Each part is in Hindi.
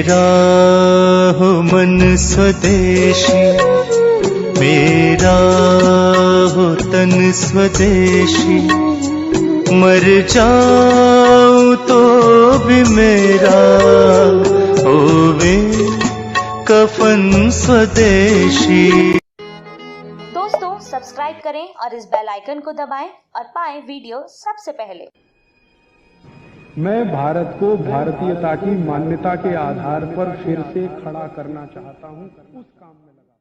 मेरा हो मन स्वदेशी, मेरा हो तन स्वदेशी, मर जाऊं तो भी मेरा होवे कफन स्वदेशी। दोस्तों सब्सक्राइब करें और इस बेल आइकन को दबाएं और पाएं वीडियो सबसे पहले। मैं भारत को भारतीयता की मान्यता के आधार पर फिर से खड़ा करना चाहता हूं, उस काम में लगा।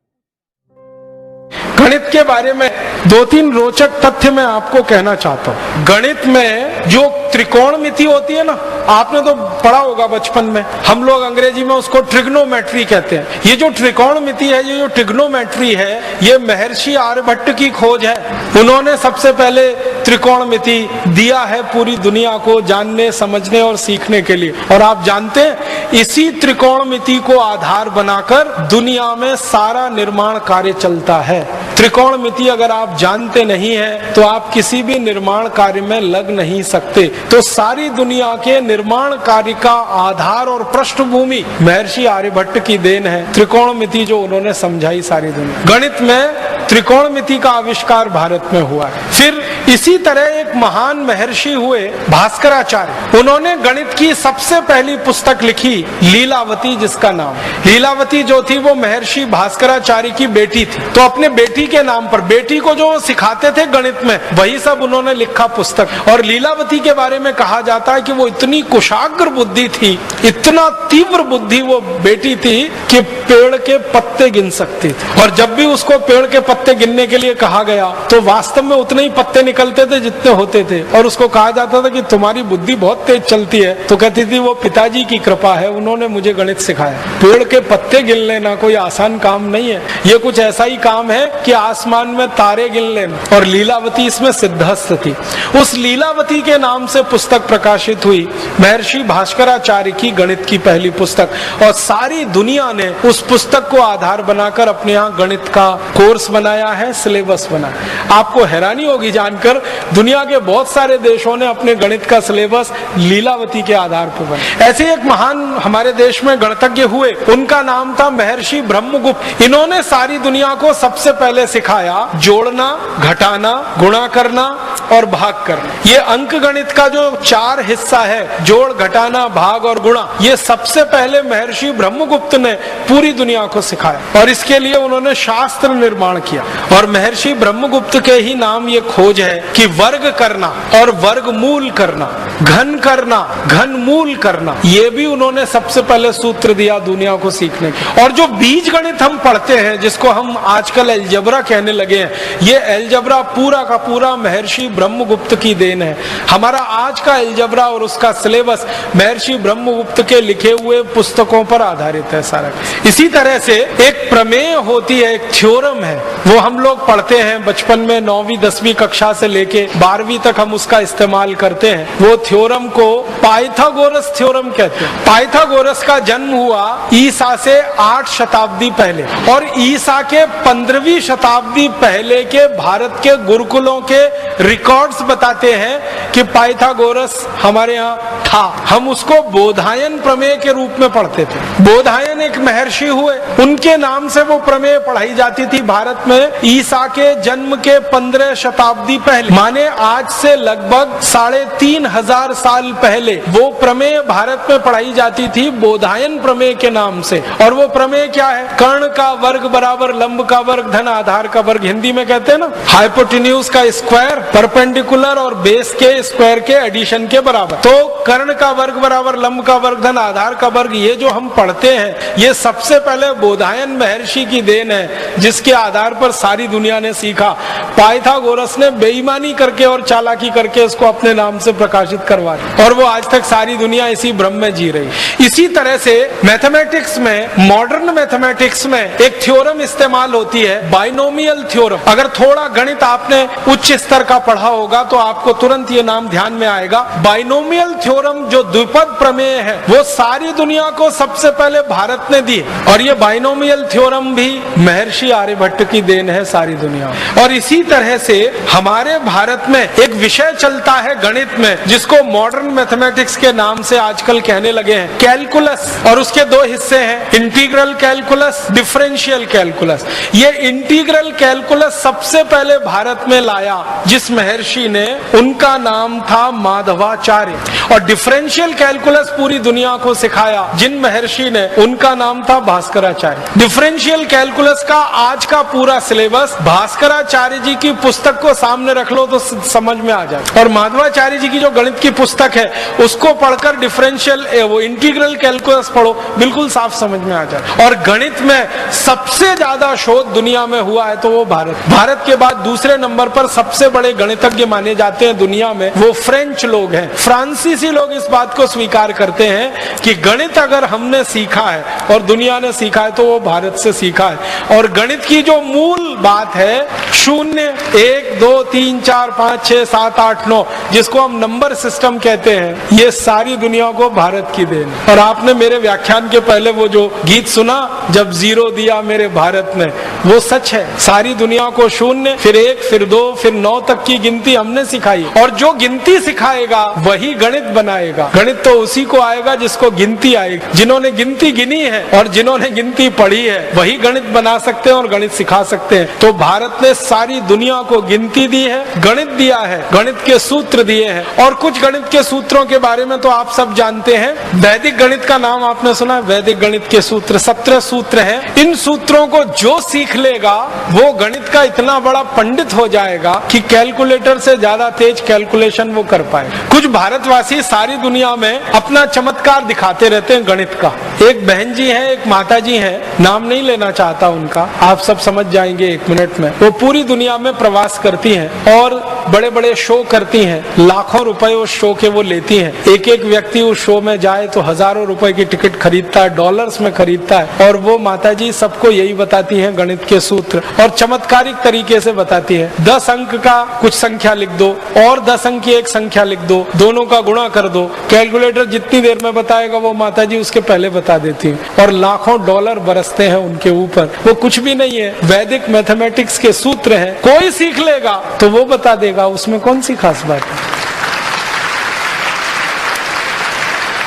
गणित के बारे में दो तीन रोचक तथ्य मैं आपको कहना चाहता हूं। गणित में जो त्रिकोणमिति होती है ना, आपने तो पढ़ा होगा बचपन में, हम लोग अंग्रेजी में उसको ट्रिग्नोमेट्री कहते हैं। ये जो त्रिकोणमिति है, ये जो ट्रिग्नोमेट्री है, ये महर्षि आर्यभट्ट की खोज है। उन्होंने सबसे पहले त्रिकोणमिति दिया है पूरी दुनिया को जानने, समझने और सीखने के लिए। और आप जानते हैं, इसी त्रिकोणमिति को आधार बनाकर दुनिया में सारा निर्माण कार्य चलता है। त्रिकोणमिति अगर आप जानते नहीं हैं तो आप किसी भी निर्माण कार्य में लग नहीं सकते। तो सारी दुनिया के निर्माण कार्य का आधार और पृष्ठभूमि महर्षि आर्यभट्ट की देन है। त्रिकोणमिति जो उन्होंने समझाई सारी दुनिया। गणित में त्रिकोणमिति का आविष्कार भारत में हुआ है। फिर इसी तरह एक महान महर्षि हुए भास्कराचार्य। उन्होंने गणित की सबसे पहली पुस्तक लिखी लीलावती, जिसका नाम लीलावती जो थी वो महर्षि भास्कराचार्य की बेटी थी। तो अपने बेटी के नाम पर, बेटी को जो सिखाते थे गणित में, वही सब उन्होंने लिखा पुस्तक। और लीलावती के बारे में कहा जाता है कि वो इतनी कुशाग्र बुद्धि थी, इतना तीव्र बुद्धि वो बेटी थी कि पेड़ के पत्ते गिन सकती थी। और जब भी उसको पेड़ के पत्ते गिनने के लिए कहा गया तो वास्तव में उतने ही पत्ते निकलते थे जितने होते थे। और उसको कहा जाता था कि तुम्हारी बुद्धि बहुत तेज चलती है, तो कहती थी वो पिताजी की कृपा है, उन्होंने मुझे गणित सिखाया। पेड़ के पत्ते गिन लेना कोई आसान काम नहीं है, ये कुछ ऐसा ही काम है कि आसमान में तारे गिन लेना। और लीलावती इसमें सिद्धहस्त थी। उस लीलावती के नाम से पुस्तक प्रकाशित हुई, महर्षि भास्कराचार्य की गणित की पहली पुस्तक। और सारी दुनिया ने उस पुस्तक को आधार बनाकर अपने यहाँ गणित का कोर्स बनाया है, सिलेबस बनाया। आपको हैरानी होगी जानकर, दुनिया के बहुत सारे देशों ने अपने गणित का सिलेबस लीलावती के आधार पर बनाया। ऐसे एक महान हमारे देश में गणितज्ञ हुए, उनका नाम था महर्षि ब्रह्मगुप्त। इन्होंने सारी दुनिया को सबसे पहले सिखाया जोड़ना, घटाना, गुणा करना और भाग करना। ये अंक गणित का जो 4 हिस्सा है, जोड़, घटाना, भाग और गुणा, ये सबसे पहले महर्षि ब्रह्मगुप्त ने पूरी दुनिया को सिखाया। और इसके लिए उन्होंने शास्त्र निर्माण किया। और महर्षि ब्रह्मगुप्त के ही नाम ये खोज है कि वर्ग करना और वर्गमूल करना, घन करना, घनमूल करना, ये भी उन्होंने सबसे पहले सूत्र दिया दुनिया को सीखने की। और जो बीज गणित हम पढ़ते हैं, जिसको हम आजकल एलजबरा कहने लगे हैं, ये एलजबरा पूरा का पूरा महर्षि ब्रह्मगुप्त की देन है। हमारा आज का एलजबरा और उसका सिलेबस महर्षि ब्रह्मगुप्त के लिखे हुए पुस्तकों पर आधारित है सारा। इसी तरह से एक प्रमेय होती है, एक थ्योरम है, वो हम लोग पढ़ते हैं बचपन में, 9वीं 10वीं कक्षा से लेके 12वीं तक हम उसका इस्तेमाल करते हैं। वो थ्योरम को पाइथागोरस थ्योरम कहते हैं। पाइथागोरस का जन्म हुआ ईसा से 8 शताब्दी पहले, और ईसा के 15वीं शताब्दी पहले के भारत के गुरुकुलों के रिकॉर्ड्स बताते हैं कि पाइथागोरस हमारे यहाँ था। हम उसको बोधायन प्रमेय के रूप में पढ़ते थे। बोधायन एक महर्षि हुए, उनके नाम से वो प्रमेय पढ़ाई जाती थी भारत में ईसा के जन्म के 15 शताब्दी पहले, माने आज से लगभग 3500 साल पहले वो प्रमेय भारत में पढ़ाई जाती थी बोधायन प्रमेय के नाम से। और वो प्रमेय क्या है? कर्ण का वर्ग बराबर लंब का वर्ग धन आधार का वर्ग, हिंदी में कहते हैं ना, हाइपोटेन्यूज का स्क्वायर परपेंडिकुलर और बेस के स्क्वायर के एडिशन के बराबर। तो कर्ण का वर्ग बराबर लंब का वर्ग धन आधार का वर्ग, ये जो हम पढ़ते हैं, ये सबसे पहले बोधायन महर्षि की देन है, जिसके आधार पर सारी दुनिया ने सीखा। पाइथागोरस ने बेईमानी करके और चालाकी करके इसको अपने नाम से प्रकाशित करवा दिया, और वो आज तक सारी दुनिया इसी भ्रम में जी रही। इसी तरह से मैथमेटिक्स में, मॉडर्न मैथमेटिक्स में एक थ्योरम इस्तेमाल होती है, बाइनोमियल थ्योरम। अगर थोड़ा गणित आपने उच्च स्तर का पढ़ा होगा तो आपको तुरंत ये नाम ध्यान में आएगा। बाइनोमियल थ्योरम जो द्विपद प्रमेय है, वो सारी दुनिया को सबसे पहले भारत ने दी, और ये बाइनोमियल थ्योरम भी महर्षि आर्यभट्ट की देन है सारी दुनिया में। और इसी तरह से हमारे भारत में एक विषय चलता है गणित में, जिसको मॉडर्न मैथमेटिक्स के नाम से आजकल कहने लगे हैं, कैलकुलस। और उसके दो हिस्से हैं, इंटीग्रल कैलकुलस, डिफरेंशियल कैलकुलस। ये इंटीग्रल कैलकुलस सबसे पहले भारत में लाया जिस महर्षि ने, उनका नाम था माधवाचार्य। और डिफरेंशियल कैलकुलस पूरी दुनिया को सिखाया जिन महर्षि ने, उनका नाम था भास्कराचार्य। डिफरेंशियल कैलकुलस का आज का पूरा सिलेबस भास्कराचार्य जी की पुस्तक को सामने रख लो तो समझ में आ जाए। और माधवाचार्य जी की जो गणित की पुस्तक है उसको पढ़कर डिफरेंशियल वो इंटीग्रल कैलकुलस पढ़ो, बिल्कुल साफ समझ में आ जाए। और गणित में सबसे ज्यादा शोध दुनिया में हुआ है तो वो भारत के बाद दूसरे नंबर पर सबसे बड़े गणितज्ञ माने जाते हैं दुनिया में, वो फ्रेंच लोग हैं। फ्रांसीसी लोग इस बात को स्वीकार करते हैं कि गणित अगर हमने सीखा है और दुनिया ने सीखा है तो वो भारत से सीखा है। और गणित की जो मूल बात है 0, 1, 2, 3, 4, 5, 6, 7, 8, 9, जिसको हम नंबर सिस्टम कहते हैं, ये सारी दुनिया को भारत की देन। और आपने मेरे व्याख्यान के पहले वो जो गीत सुना, जब 0 दिया मेरे भारत ने, वो सच है। सारी दुनिया को 0, फिर 1, फिर 2, फिर 9 तक की गिनती हमने सिखाई। और जो गिनती सिखाएगा वही गणित बनाएगा। गणित तो उसी को आएगा जिसको गिनती आएगी। जिन्होंने गिनती गिनी है और जिन्होंने गिनती पढ़ी है वही गणित बना सकते हैं और गणित सिखा सकते हैं। तो भारत ने सारी दुनिया को गिनती दी है, गणित दिया है, गणित के सूत्र दिए हैं। और कुछ गणित के सूत्रों के बारे में तो आप सब जानते हैं। वैदिक गणित का नाम आपने सुना है, वैदिक गणित के सूत्र 17 सूत्र हैं। इन सूत्रों को जो सीख लेगा वो गणित का इतना बड़ा पंडित हो जाएगा कि कैलकुलेटर से ज्यादा तेज कैलकुलेशन वो कर पाए। कुछ भारतवासी सारी दुनिया में अपना चमत्कार दिखाते रहते हैं गणित का। एक बहन जी है, एक माता जी है, नाम नहीं लेना चाहता उनका, आप सब समझ जाएंगे 1 मिनट में। वो पूरी दुनिया में प्रवास करती हैं और बड़े बड़े शो करती हैं। लाखों रुपए उस शो के वो लेती हैं। एक एक व्यक्ति उस शो में जाए तो हजारों रुपए की टिकट खरीदता है, डॉलर्स में खरीदता है। और वो माता जी सबको यही बताती हैं गणित के सूत्र, और चमत्कारिक तरीके से बताती है। 10 अंक का कुछ संख्या लिख दो और 10 अंक की एक संख्या लिख दो, दोनों का गुणा कर दो। कैलकुलेटर जितनी देर में बताएगा वो माता जी उसके पहले बता देती है। और लाखों डॉलर बरसते हैं उनके ऊपर। वो कुछ भी नहीं है, वैदिक मैथमेटिक्स के सूत्र हैं। कोई सीख लेगा तो वो बता देगा, उसमें कौन सी खास बात है।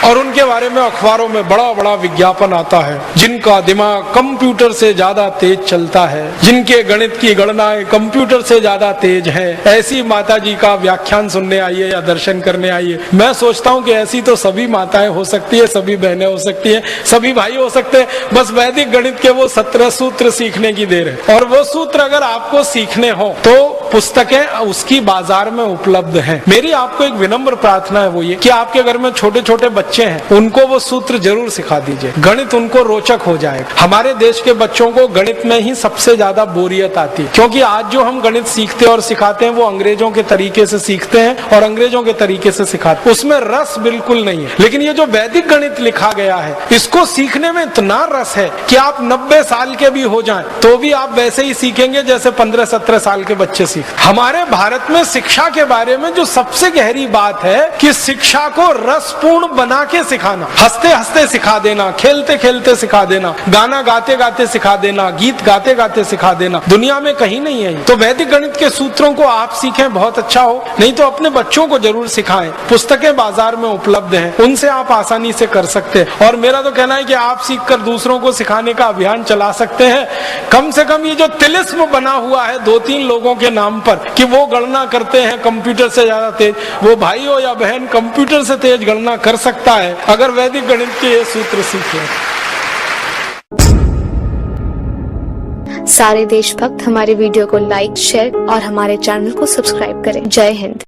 और उनके बारे में अखबारों में बड़ा बड़ा विज्ञापन आता है, जिनका दिमाग कंप्यूटर से ज्यादा तेज चलता है, जिनके गणित की गणनाएं कंप्यूटर से ज्यादा तेज है, ऐसी माता जी का व्याख्यान सुनने आइए या दर्शन करने आइए। मैं सोचता हूँ कि ऐसी तो सभी माताएं हो सकती है, सभी बहनें हो सकती है, सभी भाई हो सकते हैं। बस वैदिक गणित के वो 17 सूत्र सीखने की देर है। और वो सूत्र अगर आपको सीखने हो तो पुस्तकें उसकी बाजार में उपलब्ध हैं। मेरी आपको एक विनम्र प्रार्थना है, वो ये कि आपके घर में छोटे छोटे बच्चे हैं, उनको वो सूत्र जरूर सिखा दीजिए। गणित उनको रोचक हो जाएगा। हमारे देश के बच्चों को गणित में ही सबसे ज्यादा बोरियत आती है, क्योंकि आज जो हम गणित सीखते और सिखाते हैं वो अंग्रेजों के तरीके से सीखते हैं और अंग्रेजों के तरीके से सिखाते हैं। उसमें रस बिल्कुल नहीं है। लेकिन ये जो वैदिक गणित लिखा गया है, इसको सीखने में इतना रस है कि आप 90 साल के भी हो जाएं तो भी आप वैसे ही सीखेंगे जैसे 15-17 साल के बच्चे सीखते। हमारे भारत में शिक्षा के बारे में जो सबसे गहरी बात है कि शिक्षा को रसपूर्ण बना के सिखाना, हंसते हंसते सिखा देना, खेलते खेलते सिखा देना, गाना गाते गाते सिखा देना, गीत गाते गाते सिखा देना, दुनिया में कहीं नहीं है। तो वैदिक गणित के सूत्रों को आप सीखें, बहुत अच्छा हो। नहीं तो अपने बच्चों को जरूर सिखाएं। पुस्तकें बाजार में उपलब्ध हैं, उनसे आप आसानी से कर सकते हैं। और मेरा तो कहना है कि आप सीखकर दूसरों को सिखाने का अभियान चला सकते हैं। कम से कम ये जो तिलिस्म बना हुआ है 2-3 लोगों के नाम पर कि वो गणना करते हैं कंप्यूटर से ज्यादा तेज, वो भाई हो या बहन कंप्यूटर से तेज गणना कर सकता है अगर वैदिक गणित के ये सूत्र सीखे। सारे देशभक्त हमारे वीडियो को लाइक, शेयर और हमारे चैनल को सब्सक्राइब करें। जय हिंद।